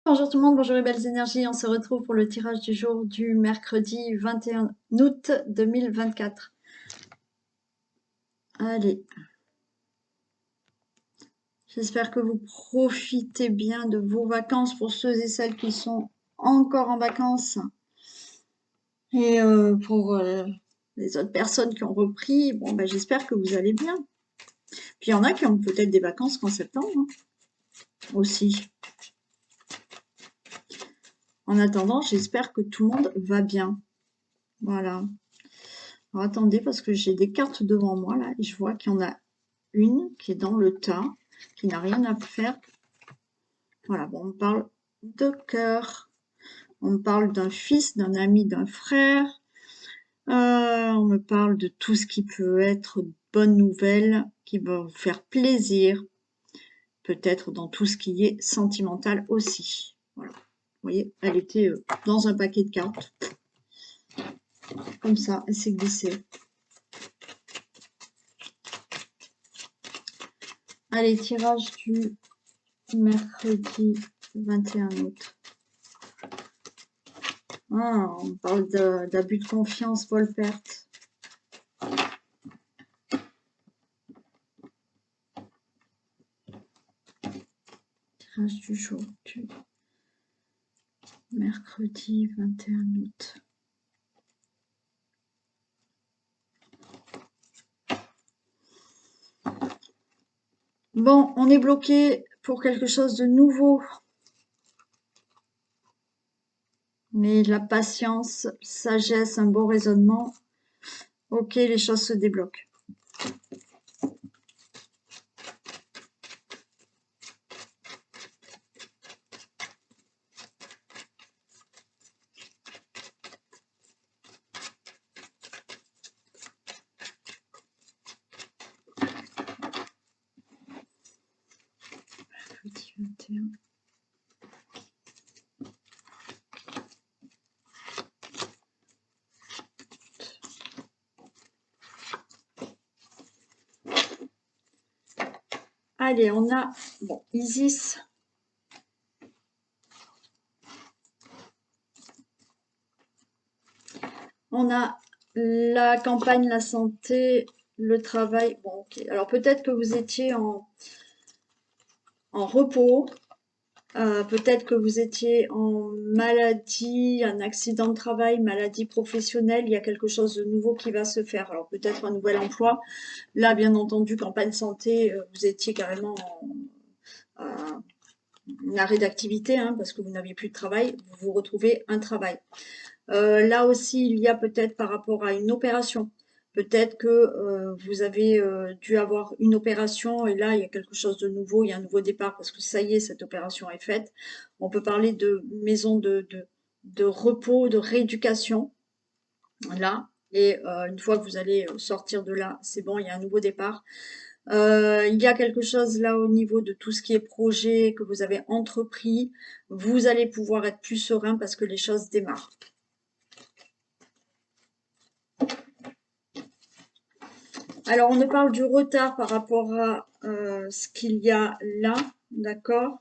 Bonjour tout le monde, bonjour les belles énergies, on se retrouve pour le tirage du jour du mercredi 21 août 2024. Allez, j'espère que vous profitez bien de vos vacances pour ceux et celles qui sont encore en vacances. Et pour les autres personnes qui ont repris, bon ben j'espère que vous allez bien. Puis il y en a qui ont peut-être des vacances qu'en septembre hein, aussi. En attendant, j'espère que tout le monde va bien. Voilà. Alors, attendez, parce que j'ai des cartes devant moi là, et je vois qu'il y en a une qui est dans le tas, qui n'a rien à faire. Voilà, bon, on parle de cœur, on me parle d'un fils, d'un ami, d'un frère, on me parle de tout ce qui peut être bonne nouvelle, qui va vous faire plaisir, peut-être dans tout ce qui est sentimental aussi. Voilà, vous voyez, elle était dans un paquet de cartes, comme ça, elle s'est glissée. Allez, tirage du mercredi 21 août. Ah, on parle d'abus de confiance, vol-perte. Tirage du jour du mercredi 21 août. Bon, on est bloqué pour quelque chose de nouveau. Mais la patience, sagesse, un bon raisonnement. Ok, les choses se débloquent. Mercredi 21. Allez, on a, bon, Isis. On a la campagne, la santé, le travail. Bon, ok. Alors peut-être que vous étiez en repos. Peut-être que vous étiez en maladie, un accident de travail, maladie professionnelle, il y a quelque chose de nouveau qui va se faire. Alors peut-être un nouvel emploi. Là, bien entendu, campagne santé, vous étiez carrément en arrêt d'activité hein, parce que vous n'aviez plus de travail, vous vous retrouvez un travail. Là aussi, il y a peut-être par rapport à une opération. Peut-être que vous avez dû avoir une opération et là, il y a quelque chose de nouveau, il y a un nouveau départ parce que ça y est, cette opération est faite. On peut parler de maison de repos, de rééducation, là. Et une fois que vous allez sortir de là, c'est bon, il y a un nouveau départ. Il y a quelque chose là au niveau de tout ce qui est projet que vous avez entrepris. Vous allez pouvoir être plus serein parce que les choses démarrent. Alors, on me parle du retard par rapport à ce qu'il y a là, d'accord?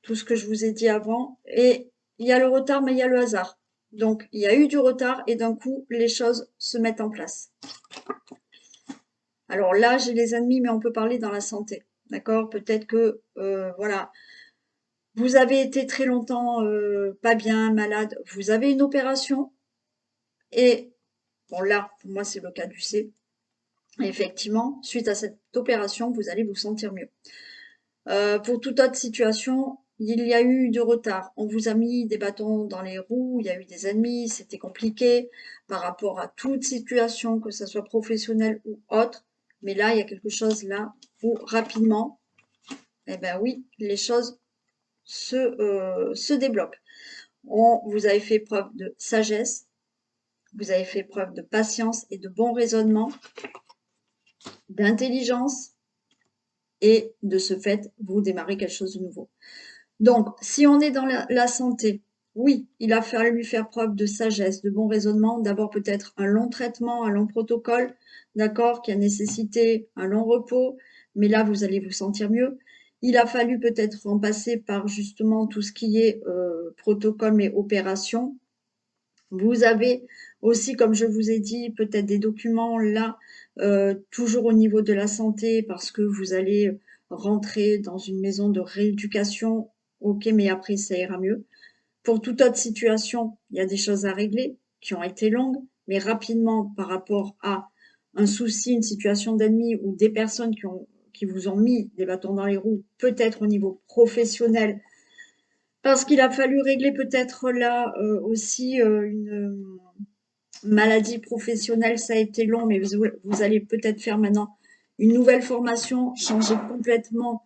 Tout ce que je vous ai dit avant. Et il y a le retard, mais il y a le hasard. Donc, il y a eu du retard et d'un coup, les choses se mettent en place. Alors là, j'ai les ennemis, mais on peut parler dans la santé, d'accord? Peut-être que, voilà, vous avez été très longtemps pas bien, malade. Vous avez une opération et, bon là, pour moi, c'est le cas du C. Effectivement, suite à cette opération, vous allez vous sentir mieux. Pour toute autre situation, il y a eu du retard. On vous a mis des bâtons dans les roues, il y a eu des ennemis, c'était compliqué par rapport à toute situation, que ce soit professionnelle ou autre. Mais là, il y a quelque chose là où rapidement, eh ben oui, les choses se débloquent. Vous avez fait preuve de sagesse, vous avez fait preuve de patience et de bon raisonnement, d'intelligence, et de ce fait, vous démarrez quelque chose de nouveau. Donc, si on est dans la santé, oui, il a fallu faire preuve de sagesse, de bon raisonnement. D'abord, peut-être un long traitement, un long protocole, d'accord, qui a nécessité un long repos, mais là, vous allez vous sentir mieux. Il a fallu peut-être en passer par justement tout ce qui est protocole et opération. Vous avez aussi, comme je vous ai dit, peut-être des documents là, toujours au niveau de la santé, parce que vous allez rentrer dans une maison de rééducation. Ok, mais après, ça ira mieux. Pour toute autre situation, il y a des choses à régler qui ont été longues, mais rapidement par rapport à un souci, une situation d'ennemi ou des personnes qui vous ont mis des bâtons dans les roues, peut-être au niveau professionnel, parce qu'il a fallu régler peut-être là aussi une maladie professionnelle, ça a été long, mais vous allez peut-être faire maintenant une nouvelle formation, changer complètement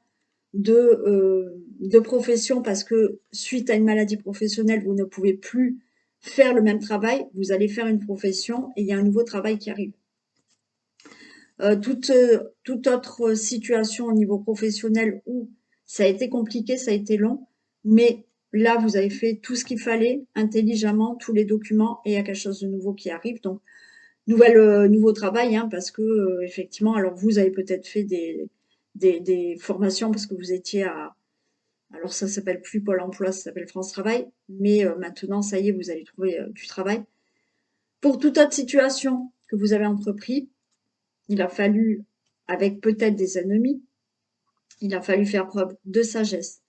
de profession parce que suite à une maladie professionnelle, vous ne pouvez plus faire le même travail, vous allez faire une profession et il y a un nouveau travail qui arrive. Toute autre situation au niveau professionnel où ça a été compliqué, ça a été long, mais là, vous avez fait tout ce qu'il fallait intelligemment, tous les documents et il y a quelque chose de nouveau qui arrive. Donc, nouveau travail, hein, parce que effectivement, alors vous avez peut-être fait des formations parce que vous étiez alors ça s'appelle plus Pôle emploi, ça s'appelle France Travail, mais maintenant, ça y est, vous allez trouver du travail. Pour toute autre situation que vous avez entrepris, il a fallu, avec peut-être des ennemis, il a fallu faire preuve de sagesse,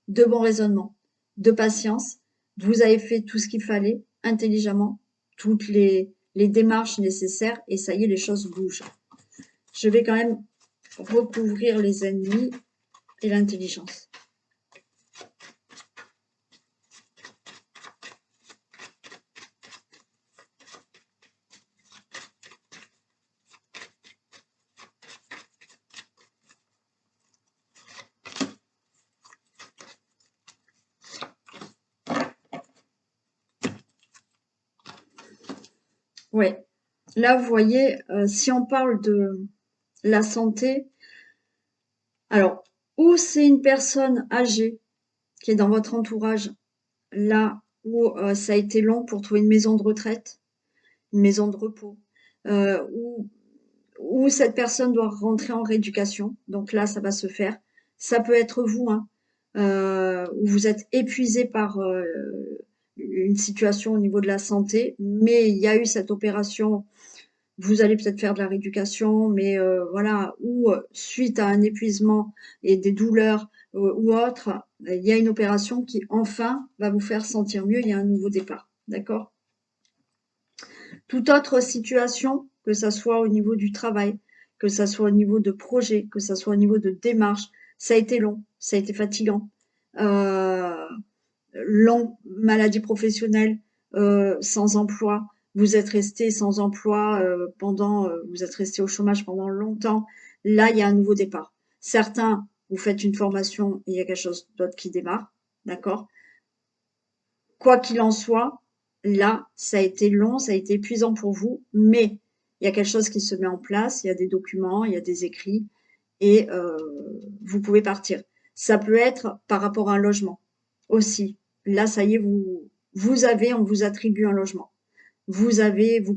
de bon raisonnement, de patience. Vous avez fait tout ce qu'il fallait, intelligemment, toutes les démarches nécessaires, et ça y est, les choses bougent. Je vais quand même recouvrir les ennemis et l'intelligence. Ouais. Là, vous voyez, si on parle de la santé, alors, ou c'est une personne âgée qui est dans votre entourage, là où ça a été long pour trouver une maison de retraite, une maison de repos, euh, où, où cette personne doit rentrer en rééducation. Donc là, ça va se faire. Ça peut être vous, hein, où vous êtes épuisé par une situation au niveau de la santé, mais il y a eu cette opération. Vous allez peut-être faire de la rééducation, mais voilà, ou suite à un épuisement et des douleurs ou autre, il y a une opération qui enfin va vous faire sentir mieux, il y a un nouveau départ. D'accord? Toute autre situation, que ça soit au niveau du travail, que ça soit au niveau de projet, que ça soit au niveau de démarche, ça a été long, ça a été fatigant. Euh, Long, maladie professionnelle, sans emploi, vous êtes resté sans emploi vous êtes resté au chômage pendant longtemps. Là, il y a un nouveau départ. Certains, vous faites une formation et il y a quelque chose d'autre qui démarre, d'accord? Quoi qu'il en soit, là, ça a été long, ça a été épuisant pour vous, mais il y a quelque chose qui se met en place, il y a des documents, il y a des écrits et vous pouvez partir. Ça peut être par rapport à un logement aussi. Là, ça y est, on vous attribue un logement. Vous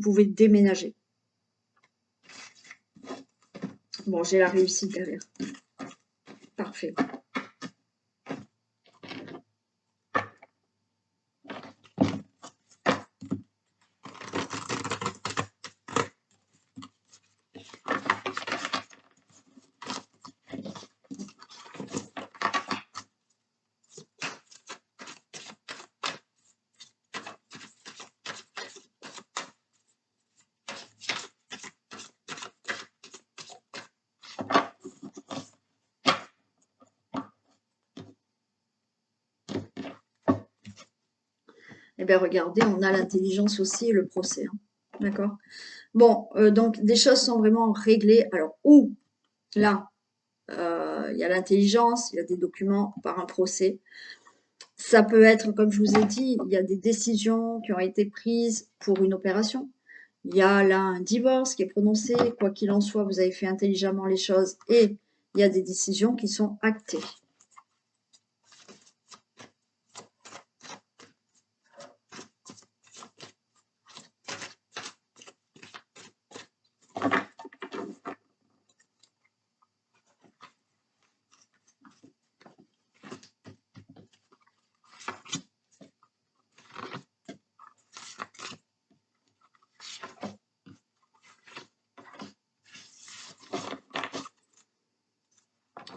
pouvez déménager. Bon, j'ai la réussite derrière. Parfait. Eh bien, regardez, on a l'intelligence aussi et le procès, hein. D'accord? Bon, donc des choses sont vraiment réglées. Alors, où là, il y a l'intelligence, il y a des documents par un procès. Ça peut être, comme je vous ai dit, il y a des décisions qui ont été prises pour une opération. Il y a là un divorce qui est prononcé. Quoi qu'il en soit, vous avez fait intelligemment les choses et il y a des décisions qui sont actées.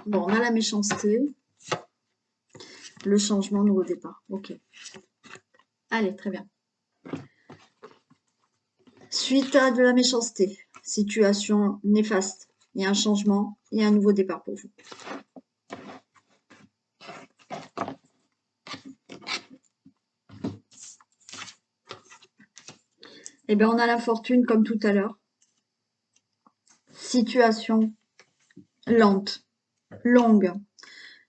Bon, on a la méchanceté, le changement, nouveau départ. Ok. Allez, très bien. Suite à de la méchanceté, situation néfaste, il y a un changement, il y a un nouveau départ pour vous. Eh bien, on a la fortune comme tout à l'heure. Situation lente, longue,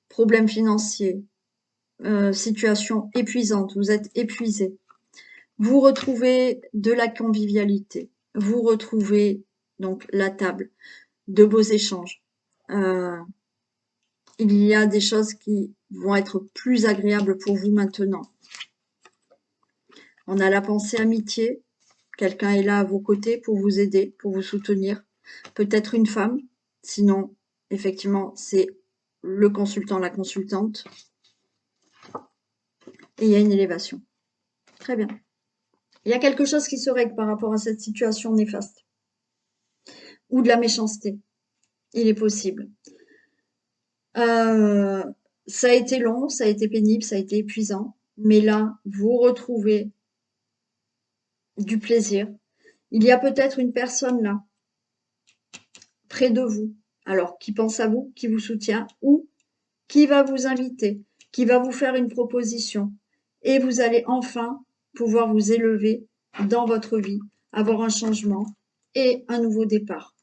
problème financier, situation épuisante, vous êtes épuisé. Vous retrouvez de la convivialité, vous retrouvez donc la table, de beaux échanges. Il y a des choses qui vont être plus agréables pour vous maintenant. On a la pensée amitié, quelqu'un est là à vos côtés pour vous aider, pour vous soutenir. Peut-être une femme, sinon, effectivement, c'est le consultant, la consultante. Et il y a une élévation. Très bien. Il y a quelque chose qui se règle par rapport à cette situation néfaste. Ou de la méchanceté. Il est possible. Ça a été long, ça a été pénible, ça a été épuisant. Mais là, vous retrouvez du plaisir. Il y a peut-être une personne là, près de vous, alors qui pense à vous, qui vous soutient, ou qui va vous inviter, qui va vous faire une proposition. Et vous allez enfin pouvoir vous élever dans votre vie, avoir un changement et un nouveau départ.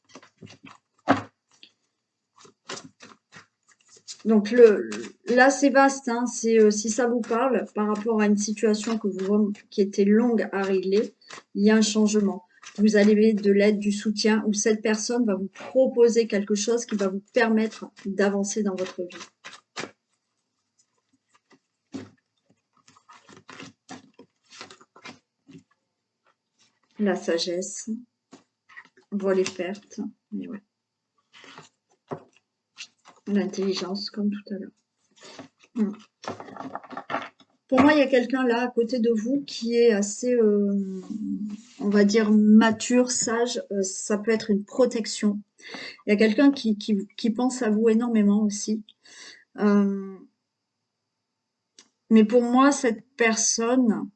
Donc là, c'est vaste, hein, si ça vous parle, par rapport à une situation qui était longue à régler, il y a un changement. Vous allez de l'aide, du soutien, ou cette personne va vous proposer quelque chose qui va vous permettre d'avancer dans votre vie. La sagesse, voit les pertes, mais ouais. L'intelligence, comme tout à l'heure. Pour moi, il y a quelqu'un là à côté de vous qui est assez, on va dire, mature, sage. Ça peut être une protection. Il y a quelqu'un qui pense à vous énormément aussi. Mais pour moi, cette personne,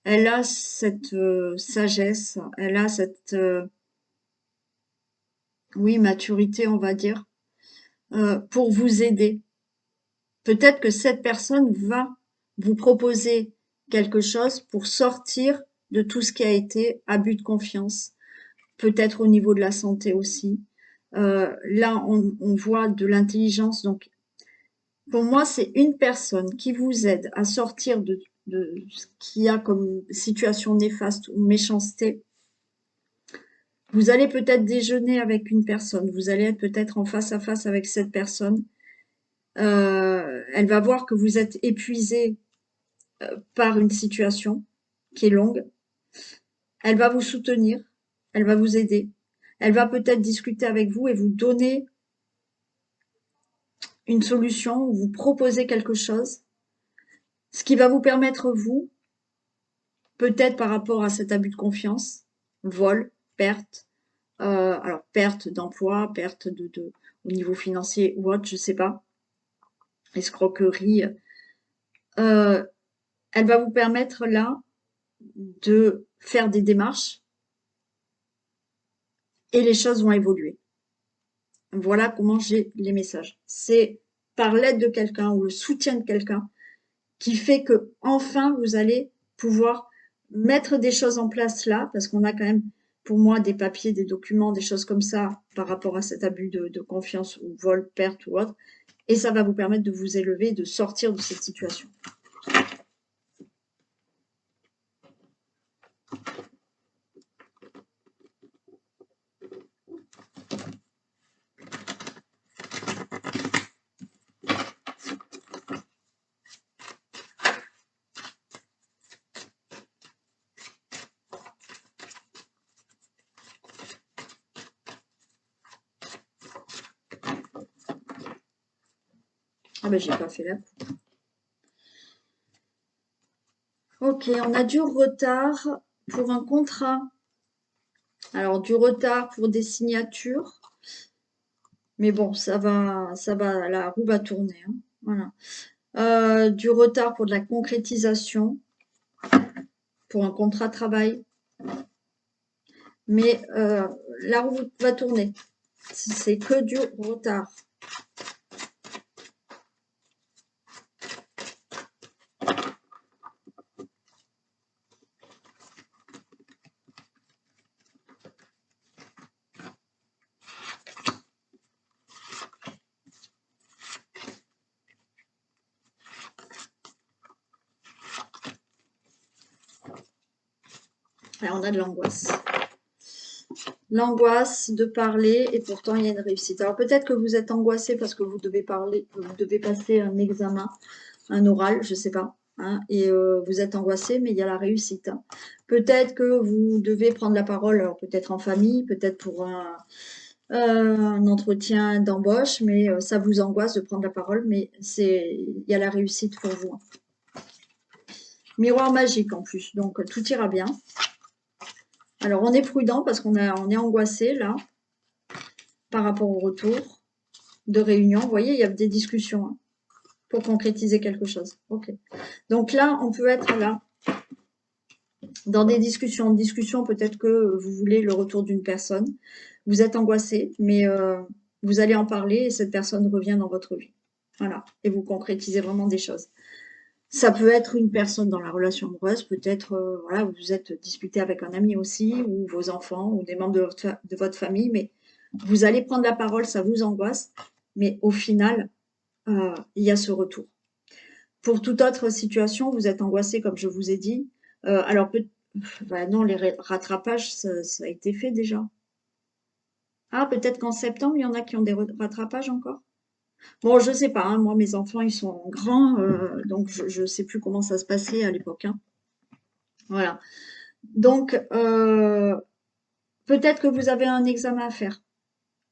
elle a cette sagesse, elle a cette, oui, maturité, on va dire, pour vous aider. Peut-être que cette personne va vous proposer quelque chose pour sortir de tout ce qui a été abus de confiance, peut-être au niveau de la santé aussi. Là, on voit de l'intelligence. Donc, pour moi, c'est une personne qui vous aide à sortir de ce qu'il y a comme situation néfaste ou méchanceté. Vous allez peut-être déjeuner avec une personne, vous allez être peut-être en face à face avec cette personne. Elle va voir que vous êtes épuisé par une situation qui est longue. Elle va vous soutenir, elle va vous aider, elle va peut-être discuter avec vous et vous donner une solution ou vous proposer quelque chose, ce qui va vous permettre, vous, peut-être par rapport à cet abus de confiance, vol, perte, alors perte d'emploi, perte au niveau financier ou autre, je sais pas, escroquerie, elle va vous permettre là de faire des démarches et les choses vont évoluer. Voilà comment j'ai les messages. C'est par l'aide de quelqu'un ou le soutien de quelqu'un qui fait que enfin vous allez pouvoir mettre des choses en place là, parce qu'on a quand même pour moi des papiers, des documents, des choses comme ça par rapport à cet abus de confiance ou vol, perte ou autre, et ça va vous permettre de vous élever, de sortir de cette situation. Ah ben j'ai pas fait là. Ok, on a du retard pour un contrat. Alors du retard pour des signatures, Mais bon, la roue va tourner, hein. Voilà. Du retard pour de la concrétisation, pour un contrat de travail. Mais la roue va tourner. C'est que du retard. Là, on a de l'angoisse. L'angoisse de parler et pourtant il y a une réussite. Alors peut-être que vous êtes angoissé parce que vous devez parler, vous devez passer un examen, un oral, je sais pas, hein, et vous êtes angoissé, mais il y a la réussite, hein. Peut-être que vous devez prendre la parole, alors peut-être en famille, peut-être pour un entretien d'embauche, mais ça vous angoisse de prendre la parole, mais il y a la réussite pour vous, hein. Miroir magique en plus, donc tout ira bien. Alors on est prudent parce on est angoissé là par rapport au retour de réunion. Vous voyez, il y a des discussions, hein, pour concrétiser quelque chose. Ok. Donc là, on peut être là dans des discussions. Discussion, peut-être que vous voulez le retour d'une personne. Vous êtes angoissé, mais vous allez en parler et cette personne revient dans votre vie. Voilà. Et vous concrétisez vraiment des choses. Ça peut être une personne dans la relation amoureuse, peut-être, voilà, vous êtes disputé avec un ami aussi, ou vos enfants, ou des membres de votre famille, mais vous allez prendre la parole, ça vous angoisse, mais au final, il y a ce retour. Pour toute autre situation, vous êtes angoissé, comme je vous ai dit. Alors, bah non, les rattrapages, ça a été fait déjà. Ah, peut-être qu'en septembre, il y en a qui ont des rattrapages encore. Bon, je sais pas, hein, moi, mes enfants, ils sont grands, donc je sais plus comment ça se passait à l'époque, hein. Voilà. Donc, peut-être que vous avez un examen à faire.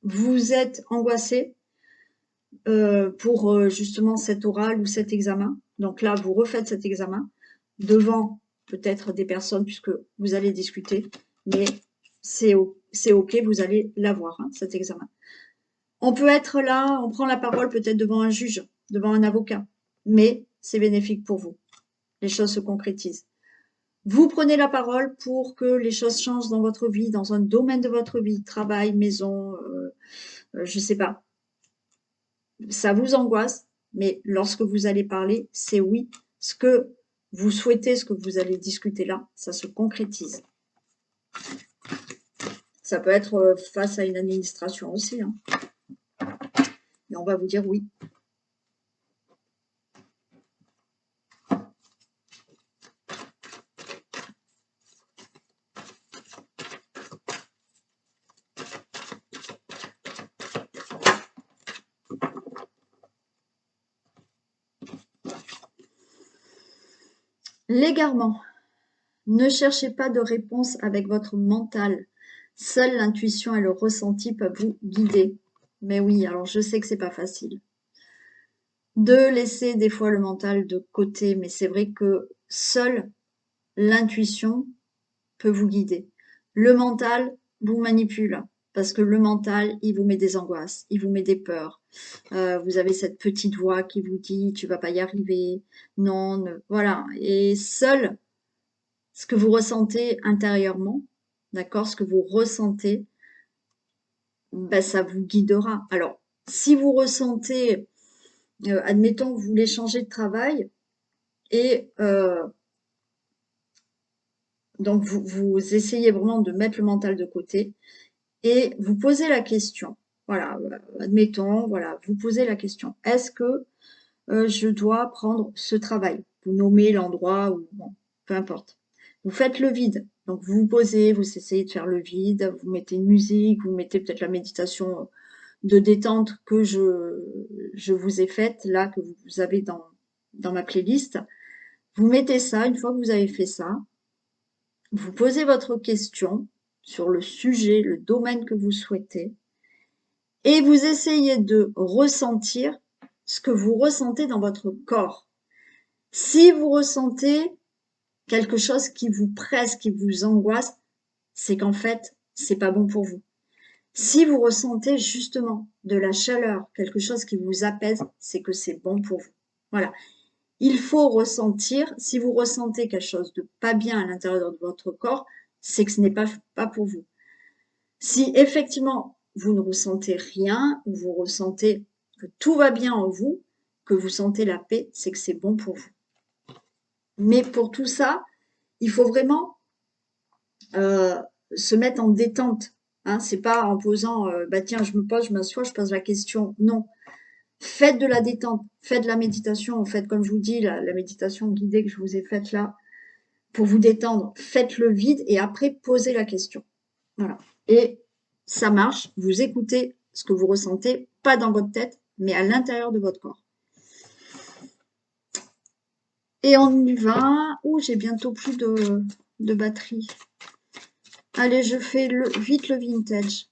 Vous êtes angoissé pour justement cet oral ou cet examen. Donc là, vous refaites cet examen devant peut-être des personnes puisque vous allez discuter, mais c'est OK, vous allez l'avoir, hein, cet examen. On peut être là, on prend la parole peut-être devant un juge, devant un avocat, mais c'est bénéfique pour vous. Les choses se concrétisent. Vous prenez la parole pour que les choses changent dans votre vie, dans un domaine de votre vie, travail, maison, je sais pas. Ça vous angoisse, mais lorsque vous allez parler, c'est oui. Ce que vous souhaitez, ce que vous allez discuter là, ça se concrétise. Ça peut être face à une administration aussi, hein. Et on va vous dire oui. L'égarement. Ne cherchez pas de réponse avec votre mental. Seule l'intuition et le ressenti peuvent vous guider. Mais oui, alors je sais que c'est pas facile de laisser des fois le mental de côté, mais c'est vrai que seule l'intuition peut vous guider. Le mental vous manipule parce que le mental, il vous met des angoisses, il vous met des peurs. Vous avez cette petite voix qui vous dit tu vas pas y arriver, non, voilà. Et seul ce que vous ressentez intérieurement, d'accord, ce que vous ressentez, ben, ça vous guidera. Alors, si vous ressentez, admettons, vous voulez changer de travail et donc vous essayez vraiment de mettre le mental de côté et vous posez la question. Voilà, admettons, voilà, vous posez la question. Est-ce que je dois prendre ce travail? Vous nommez l'endroit ou bon, peu importe. Vous faites le vide. Donc vous vous posez, vous essayez de faire le vide, vous mettez une musique, vous mettez peut-être la méditation de détente que je vous ai faite là, que vous avez dans ma playlist. Vous mettez ça, une fois que vous avez fait ça, vous posez votre question sur le sujet, le domaine que vous souhaitez, et vous essayez de ressentir ce que vous ressentez dans votre corps. Si vous ressentez quelque chose qui vous presse, qui vous angoisse, c'est qu'en fait, c'est pas bon pour vous. Si vous ressentez justement de la chaleur, quelque chose qui vous apaise, c'est que c'est bon pour vous. Voilà. Il faut ressentir, si vous ressentez quelque chose de pas bien à l'intérieur de votre corps, c'est que ce n'est pas pour vous. Si effectivement vous ne ressentez rien, ou vous ressentez que tout va bien en vous, que vous sentez la paix, c'est que c'est bon pour vous. Mais pour tout ça, il faut vraiment se mettre en détente. Hein, c'est pas en posant, bah tiens, je me pose, je m'assois, je pose la question. Non, faites de la détente, faites de la méditation. Faites, comme je vous dis, la méditation guidée que je vous ai faite là, pour vous détendre. Faites le vide et après, posez la question. Voilà. Et ça marche. Vous écoutez ce que vous ressentez, pas dans votre tête, mais à l'intérieur de votre corps. Et on y va. Ouh, j'ai bientôt plus de batterie. Allez, je fais vite le vintage.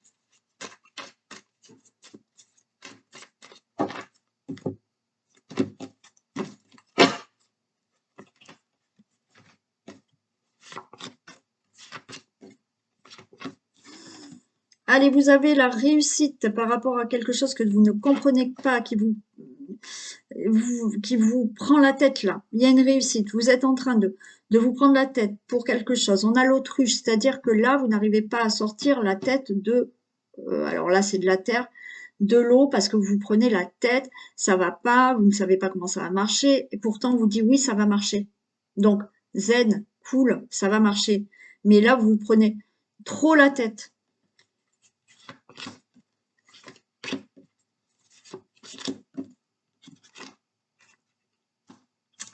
Allez, vous avez la réussite par rapport à quelque chose que vous ne comprenez pas, qui vous prend la tête là. Il y a une réussite. Vous êtes en train de vous prendre la tête pour quelque chose. On a l'autruche, c'est-à-dire que là, vous n'arrivez pas à sortir la tête alors là, c'est de la terre, de l'eau, parce que vous prenez la tête, ça va pas, vous ne savez pas comment ça va marcher, et pourtant, on vous dit oui, ça va marcher. Donc, zen, cool, ça va marcher. Mais là, vous prenez trop la tête.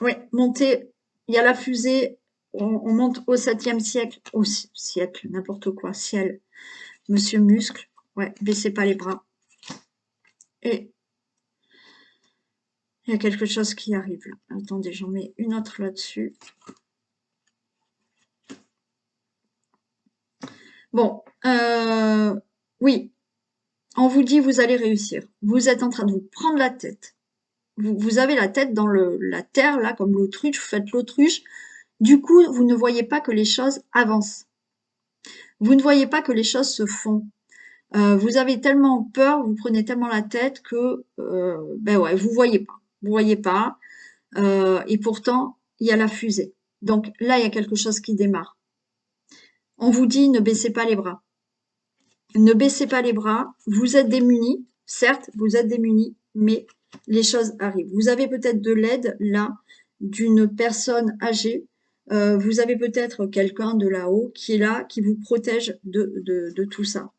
Oui, monter, il y a la fusée, on monte au 7e siècle, au siècle, n'importe quoi, ciel, monsieur muscle, ouais, baissez pas les bras. Et il y a quelque chose qui arrive là. Attendez, j'en mets une autre là-dessus. Bon, oui, on vous dit vous allez réussir. Vous êtes en train de vous prendre la tête. Vous avez la tête dans la terre, là, comme l'autruche, vous faites l'autruche. Du coup, vous ne voyez pas que les choses avancent. Vous ne voyez pas que les choses se font. Vous avez tellement peur, vous prenez tellement la tête que, ben ouais, vous voyez pas. Vous voyez pas. Et pourtant, il y a la fusée. Donc là, il y a quelque chose qui démarre. On vous dit ne baissez pas les bras. Ne baissez pas les bras. Vous êtes démunis. Certes, vous êtes démunis, mais les choses arrivent. Vous avez peut-être de l'aide là d'une personne âgée. Vous avez peut-être quelqu'un de là-haut qui est là, qui vous protège de tout ça.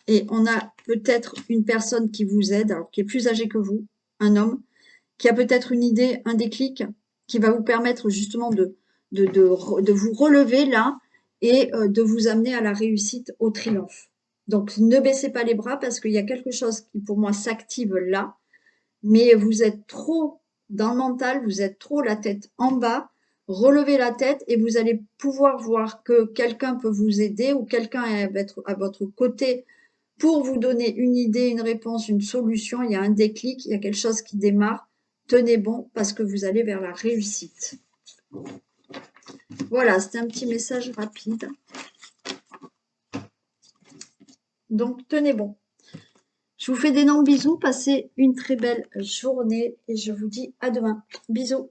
Et on a peut-être une personne qui vous aide, alors qui est plus âgée que vous, un homme, qui a peut-être une idée, un déclic, qui va vous permettre justement de vous relever là et de vous amener à la réussite, au triomphe. Donc ne baissez pas les bras parce qu'il y a quelque chose qui pour moi s'active là, mais vous êtes trop dans le mental, vous êtes trop la tête en bas, relevez la tête et vous allez pouvoir voir que quelqu'un peut vous aider ou quelqu'un est à votre côté pour vous donner une idée, une réponse, une solution. Il y a un déclic, il y a quelque chose qui démarre. Tenez bon parce que vous allez vers la réussite. Voilà, c'était un petit message rapide. Donc, tenez bon. Je vous fais d'énormes bisous. Passez une très belle journée et je vous dis à demain. Bisous.